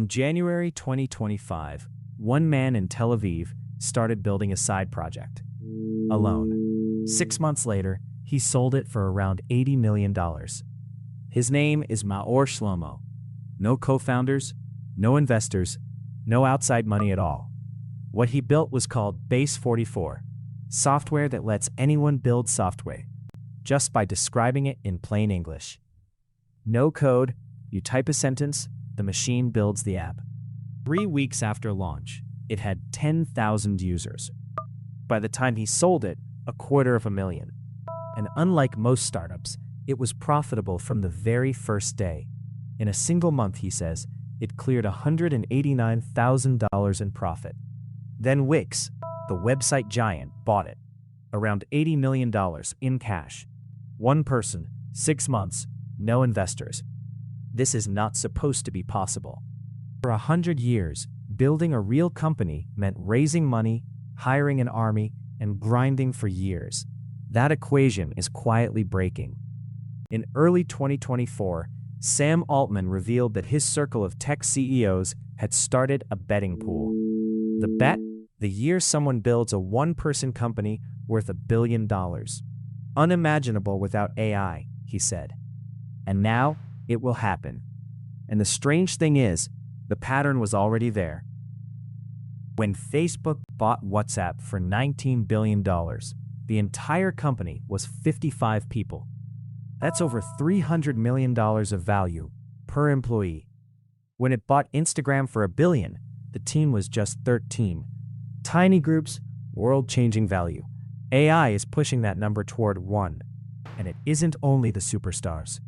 In January 2025, one man in Tel Aviv started building a side project. Alone. 6 months later, he sold it for around $80 million. His name is Maor Shlomo. No co-founders, no investors, no outside money at all. What he built was called Base 44, software that lets anyone build software, just by describing it in plain English. No code, you type a sentence, the machine builds the app. 3 weeks after launch, it had 10,000 users. By the time he sold it, $250,000. And unlike most startups, it was profitable from the very first day. In a single month, he says, it cleared $189,000 in profit. Then Wix, the website giant, bought it. Around $80 million in cash. One person, 6 months, no investors. This is not supposed to be possible. For 100 years, building a real company meant raising money, hiring an army, and grinding for years. That equation is quietly breaking. In early 2024, Sam Altman revealed that his circle of tech CEOs had started a betting pool. The bet? The year someone builds a one-person company worth $1 billion. Unimaginable without AI, he said. And now, it will happen. And the strange thing is, the pattern was already there. When Facebook bought WhatsApp for $19 billion, the entire company was 55 people. That's over $300 million of value per employee. When it bought Instagram for $1 billion, the team was just 13. Tiny groups, world-changing value. AI is pushing that number toward 1. And it isn't only the superstars.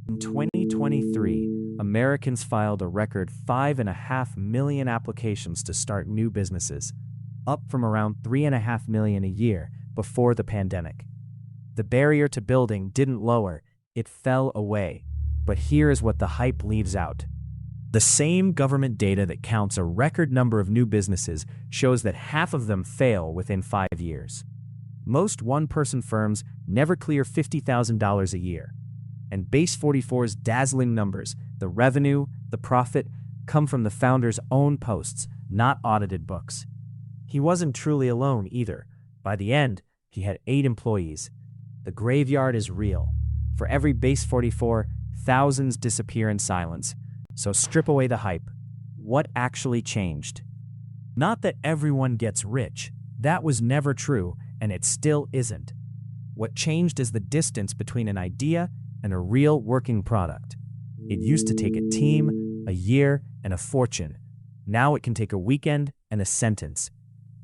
In 2023, Americans filed a record 5.5 million applications to start new businesses, up from around 3.5 million a year before the pandemic. The barrier to building didn't lower, it fell away. But here is what the hype leaves out. The same government data that counts a record number of new businesses shows that half of them fail within 5 years. Most one-person firms never clear $50,000 a year. And Base 44's dazzling numbers, the revenue, the profit, come from the founder's own posts, not audited books. He wasn't truly alone either. By the end, he had 8 employees. The graveyard is real. For every Base 44, thousands disappear in silence. So strip away the hype. What actually changed? Not that everyone gets rich. That was never true, and it still isn't. What changed is the distance between an idea and a real working product. It used to take a team, a year, and a fortune. Now it can take a weekend and a sentence.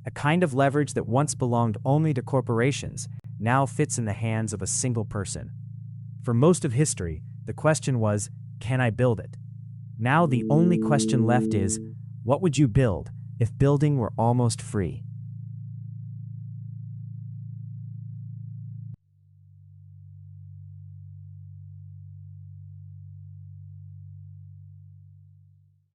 A kind of leverage that once belonged only to corporations now fits in the hands of a single person. For most of history, the question was, can I build it? Now the only question left is, what would you build if building were almost free?